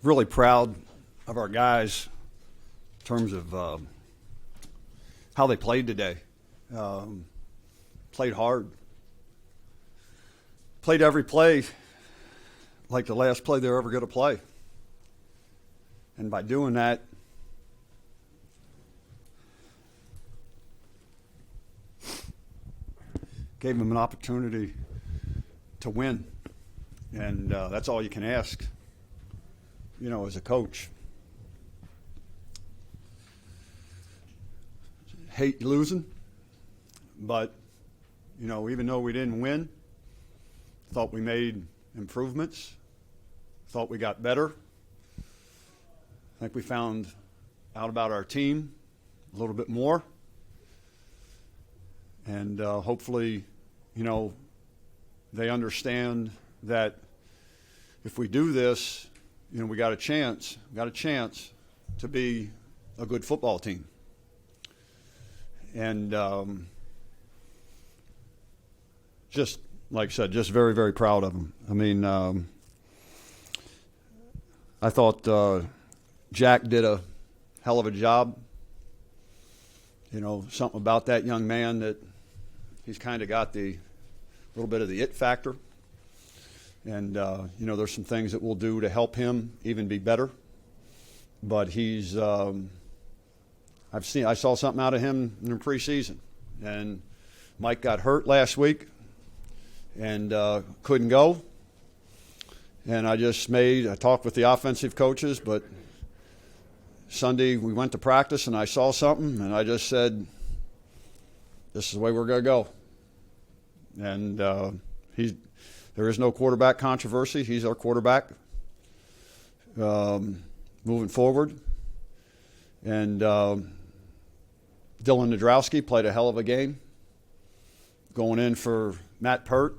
really proud of our guys in terms of how they played today. Played hard. Played every play like the last play they're ever going to play. And by doing that, gave them an opportunity to win. And that's all you can ask, you know, as a coach. Hate losing, but, you know, even though we didn't win, thought we made improvements, thought we got better. I think we found out about our team a little bit more. And hopefully, you know, they understand that if we do this, you know, we got a chance to be a good football team. And just like I said, just very, very proud of them. I mean, I thought Jack did a hell of a job. You know, something about that young man that he's kind of got the little bit of the it factor. And, you know, there's some things that we'll do to help him even be better. But he's I saw something out of him in the preseason. And Mike got hurt last week and couldn't go. And I talked with the offensive coaches, but Sunday we went to practice and I saw something and I just said, this is the way we're going to go. And there is no quarterback controversy. He's our quarterback moving forward. And Dylan Nadrowski played a hell of a game, going in for Matt Pert,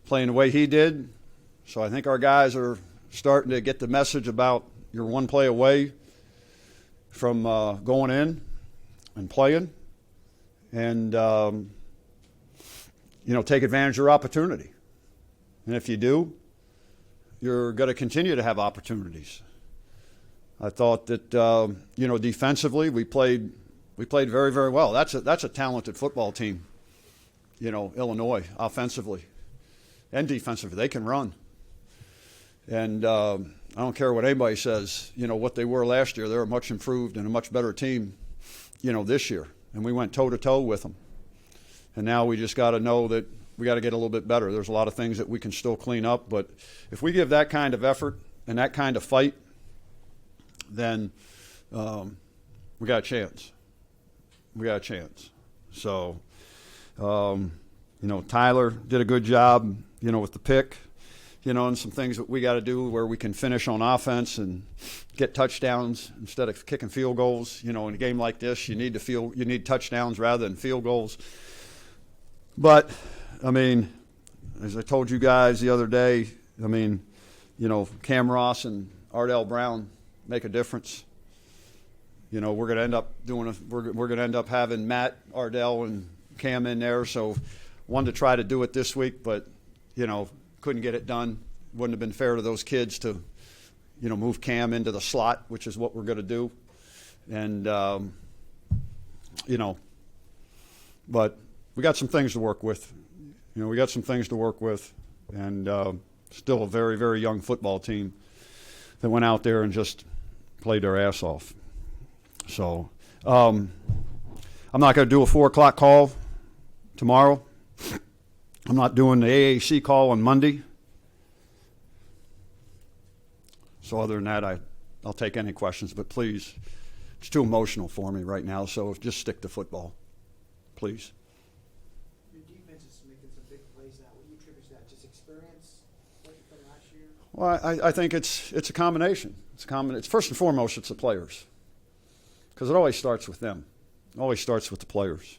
playing the way he did. So I think our guys are starting to get the message about you're one play away from going in and playing. And, you know, take advantage of your opportunity. And if you do, you're going to continue to have opportunities. I thought that, you know, defensively we played very, very well. That's a talented football team, you know, Illinois, offensively and defensively. They can run. And I don't care what anybody says, you know, what they were last year. They're much improved and a much better team, you know, this year. And we went toe-to-toe with them. And now we just got to know that we got to get a little bit better. There's a lot of things that we can still clean up. But if we give that kind of effort and that kind of fight, then we got a chance. We got a chance. So, you know, Tyler did a good job, you know, with the pick, you know, and some things that we got to do where we can finish on offense and get touchdowns instead of kicking field goals. You know, in a game like this, you need touchdowns rather than field goals. But, I mean, as I told you guys the other day, I mean, you know, Cam Ross and Ardell Brown make a difference. You know, we're going to end up we're going to end up having Matt, Ardell, and Cam in there. So, wanted to try to do it this week, but, you know, couldn't get it done. Wouldn't have been fair to those kids to, you know, move Cam into the slot, which is what we're going to do. And, you know, but we got some things to work with. You know, we got some things to work with. And still a very, very young football team that went out there and just played their ass off. So I'm not going to do a 4 o'clock call tomorrow. I'm not doing the AAC call on Monday. So other than that, I'll take any questions. But please, it's too emotional for me right now. So just stick to football, please. Your defense is making some big plays now. What do you attribute to that? Just experience from last year? Well, I think it's a combination. It's first and foremost, it's the players. Because it always starts with them. It always starts with the players.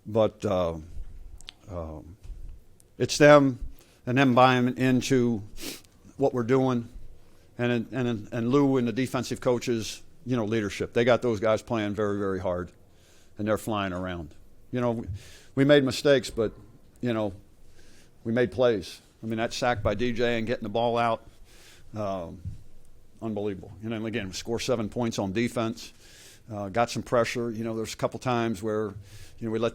But it's them and them buying into what we're doing, and Lou and the defensive coaches, you know, leadership. They got those guys playing very, very hard, and they're flying around. You know, we made mistakes, but, you know, we made plays. I mean, that sack by DJ and getting the ball out, unbelievable. And then again, score 7 points on defense, got some pressure. You know, there's a couple times where, you know, we let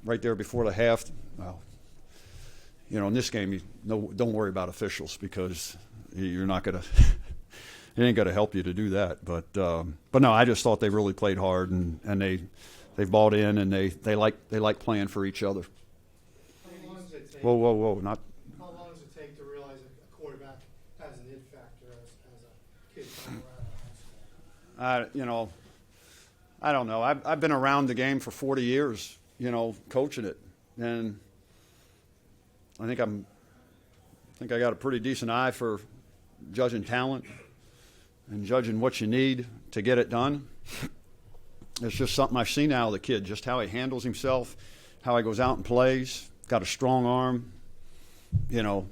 right there before the half. Well, you know, in this game, don't worry about officials because you're not gonna. It ain't gonna help you to do that. But no, I just thought they really played hard and they've bought in and they like playing for each other. How long does it take? Whoa, not. How long does it take to realize a quarterback has an it factor as a kid coming around high school? You know, I don't know. I've been around the game for 40 years, you know, coaching it, and I think I got a pretty decent eye for judging talent and judging what you need to get it done. It's just something I've seen out of the kid, just how he handles himself, how he goes out and plays. Got a strong arm. You know,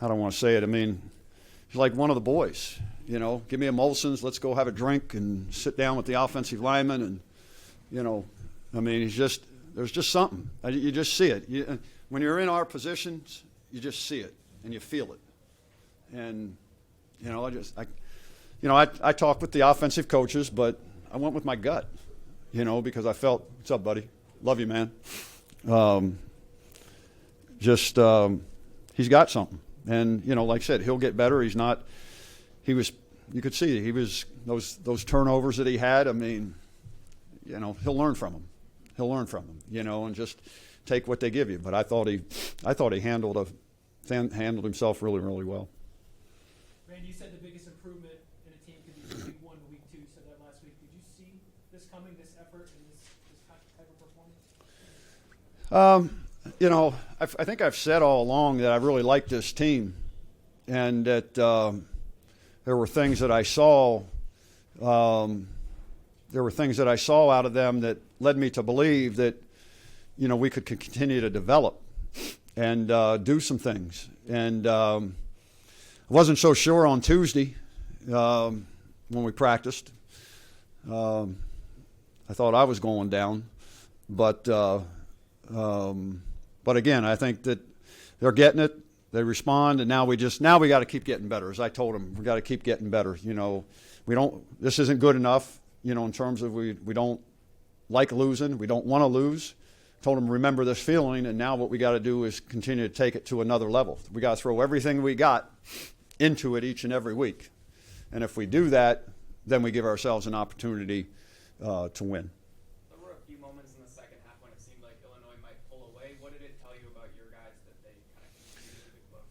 I don't want to say it. I mean, he's like one of the boys. You know, give me a Molson's, let's go have a drink and sit down with the offensive lineman. And, you know, I mean, there's just something. You just see it. When you're in our positions, you just see it and you feel it. And, you know, I talked with the offensive coaches, but I went with my gut, you know, because I felt, what's up, buddy? Love you, man. He's got something. And, you know, like I said, he'll get better. You could see those turnovers that he had. I mean, you know, he'll learn from them, you know, and just take what they give you. But I thought he handled himself really, really well. Randy, you said the biggest improvement in a team could be week 1 to week 2. You said that last week. Did you see this coming, this effort, and this type of performance? You know, I think I've said all along that I really like this team, and that there were things that I saw. There were things that I saw out of them that led me to believe that, you know, we could continue to develop and do some things. And I wasn't so sure on Tuesday when we practiced. I thought I was going down, but again, I think that they're getting it. They respond, and now we got to keep getting better. As I told them, we got to keep getting better. You know, this isn't good enough. You know, in terms of we don't like losing. We don't want to lose. Told them, remember this feeling, and now what we got to do is continue to take it to another level. We got to throw everything we got into it each and every week. And if we do that, then we give ourselves an opportunity to win. There were a few moments in the second half when it seemed like Illinois might pull away. What did it tell you about your guys that they kind of continued to close?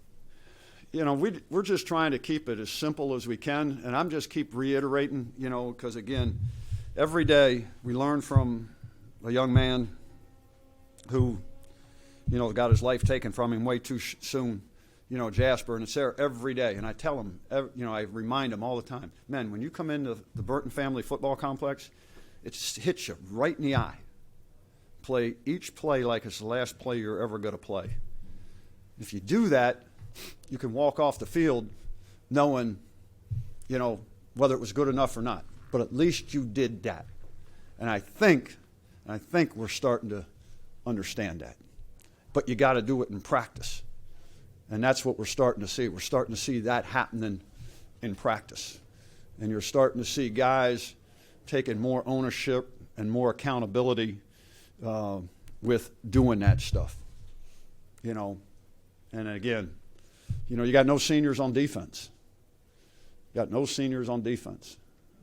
You know, we're just trying to keep it as simple as we can, and I'm just keep reiterating, you know, because, again, every day we learn from a young man who, you know, got his life taken from him way too soon, you know, Jasper, and it's there every day. And I tell him, you know, I remind him all the time, man, when you come into the Burton Family Football Complex, it hits you right in the eye. Play each play like it's the last play you're ever going to play. If you do that, you can walk off the field knowing, you know, whether it was good enough or not. But at least you did that. And I think we're starting to understand that. But you got to do it in practice. And that's what we're starting to see. We're starting to see that happening in practice. And you're starting to see guys taking more ownership and more accountability with doing that stuff. You know, and again, you know, you got no seniors on defense. You got no seniors on defense.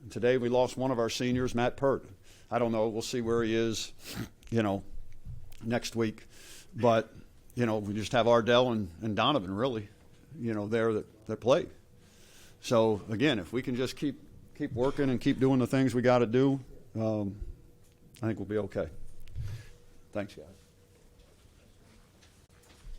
And today we lost one of our seniors, Matt Pert. I don't know. We'll see where he is, you know, next week. But, you know, we just have Ardell and Donovan, really, you know, there that play. So, again, if we can just keep working and keep doing the things we got to do, I think we'll be okay. Thanks, guys.